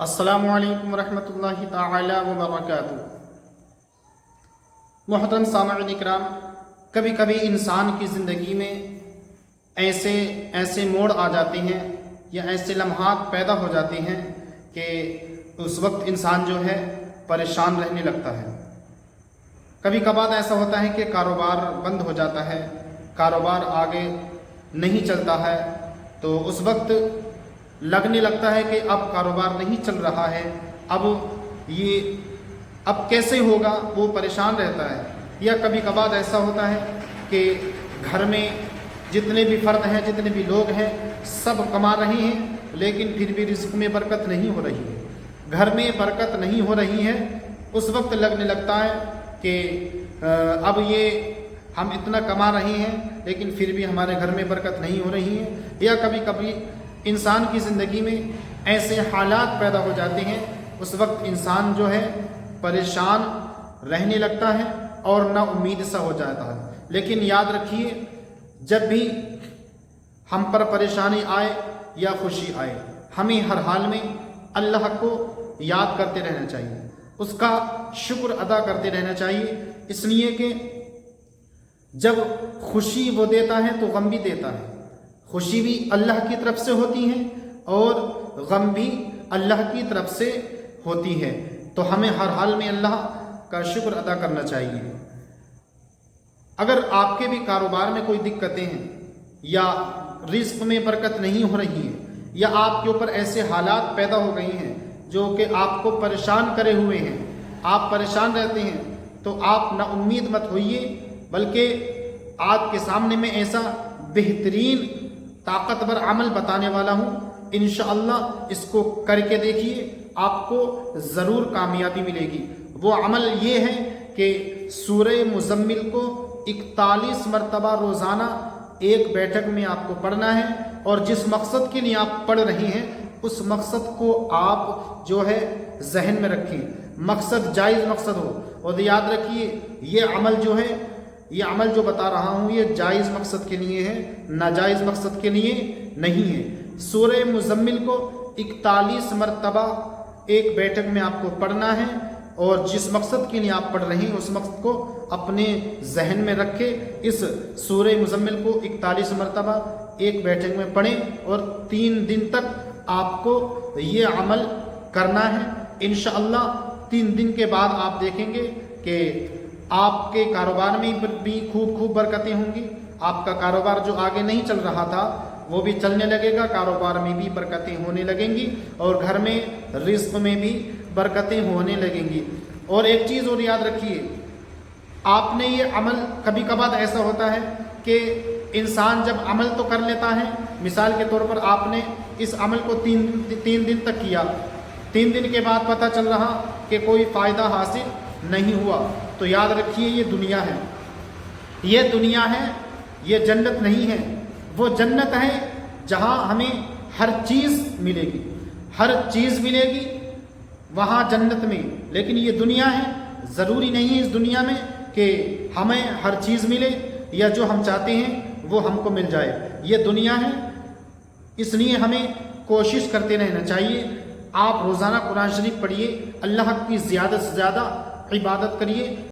السلام علیکم ورحمۃ اللہ تعالی وبرکاتہ۔ محترم سامعین اکرام، کبھی کبھی انسان کی زندگی میں ایسے موڑ آ جاتے ہیں یا ایسے لمحات پیدا ہو جاتے ہیں کہ اس وقت انسان جو ہے پریشان رہنے لگتا ہے۔ کبھی کبھار ایسا ہوتا ہے کہ کاروبار بند ہو جاتا ہے، کاروبار آگے نہیں چلتا ہے، تو اس وقت لگنے لگتا ہے کہ اب کاروبار نہیں چل رہا ہے، اب کیسے ہوگا، وہ پریشان رہتا ہے۔ یا کبھی کبھار ایسا ہوتا ہے کہ گھر میں جتنے بھی فرد ہیں، جتنے بھی لوگ ہیں، سب کما رہے ہیں، لیکن پھر بھی رزق میں برکت نہیں ہو رہی ہے، گھر میں برکت نہیں ہو رہی ہے۔ اس وقت لگنے لگتا ہے کہ اب ہم اتنا کما رہے ہیں لیکن پھر بھی ہمارے گھر میں برکت نہیں ہو رہی ہے۔ یا کبھی کبھی انسان کی زندگی میں ایسے حالات پیدا ہو جاتے ہیں، اس وقت انسان جو ہے پریشان رہنے لگتا ہے اور نا امید سا ہو جاتا ہے۔ لیکن یاد رکھیے، جب بھی ہم پر پریشانی آئے یا خوشی آئے، ہمیں ہر حال میں اللہ کو یاد کرتے رہنا چاہیے، اس کا شکر ادا کرتے رہنا چاہیے، اس لیے کہ جب خوشی وہ دیتا ہے تو غم بھی دیتا ہے۔ خوشی بھی اللہ کی طرف سے ہوتی ہے اور غم بھی اللہ کی طرف سے ہوتی ہے، تو ہمیں ہر حال میں اللہ کا شکر ادا کرنا چاہیے۔ اگر آپ کے بھی کاروبار میں کوئی دقتیں ہیں یا رزق میں برکت نہیں ہو رہی ہے، یا آپ کے اوپر ایسے حالات پیدا ہو گئی ہیں جو کہ آپ کو پریشان کرے ہوئے ہیں، آپ پریشان رہتے ہیں، تو آپ نا امید مت ہوئیے، بلکہ آپ کے سامنے میں ایسا بہترین طاقتور عمل بتانے والا ہوں، انشاءاللہ اس کو کر کے دیکھیے، آپ کو ضرور کامیابی ملے گی۔ وہ عمل یہ ہے کہ سورہ مزمل کو 41 مرتبہ روزانہ ایک بیٹھک میں آپ کو پڑھنا ہے، اور جس مقصد کے لیے آپ پڑھ رہے ہیں اس مقصد کو آپ جو ہے ذہن میں رکھیں، مقصد جائز مقصد ہو، اور یاد رکھیے یہ عمل جو بتا رہا ہوں یہ جائز مقصد کے لیے ہے، ناجائز مقصد کے لیے نہیں ہے۔ سورہ مزمل کو 41 مرتبہ ایک بیٹھک میں آپ کو پڑھنا ہے، اور جس مقصد کے لیے آپ پڑھ رہے ہیں اس مقصد کو اپنے ذہن میں رکھے، اس سورہ مزمل کو 41 مرتبہ ایک بیٹھک میں پڑھیں، اور 3 دن تک آپ کو یہ عمل کرنا ہے۔ انشاءاللہ 3 دن کے بعد آپ دیکھیں گے کہ آپ کے کاروبار میں بھی خوب برکتیں ہوں گی، آپ کا کاروبار جو آگے نہیں چل رہا تھا وہ بھی چلنے لگے گا، کاروبار میں بھی برکتیں ہونے لگیں گی، اور گھر میں رزق میں بھی برکتیں ہونے لگیں گی۔ اور ایک چیز اور یاد رکھیے، آپ نے یہ عمل کبھی کبھار ایسا ہوتا ہے کہ انسان جب عمل تو کر لیتا ہے، مثال کے طور پر آپ نے اس عمل کو 3 دن تک کیا، 3 دن کے بعد پتہ چل رہا کہ کوئی فائدہ حاصل نہیں ہوا، تو یاد رکھیے یہ دنیا ہے، یہ جنت نہیں ہے۔ وہ جنت ہے جہاں ہمیں ہر چیز ملے گی وہاں جنت میں، لیکن یہ دنیا ہے، ضروری نہیں ہے اس دنیا میں کہ ہمیں ہر چیز ملے یا جو ہم چاہتے ہیں وہ ہم کو مل جائے، یہ دنیا ہے، اس لیے ہمیں کوشش کرتے رہنا چاہیے۔ آپ روزانہ قرآن شریف پڑھیے، اللہ کی زیادہ سے زیادہ عبادت کریے۔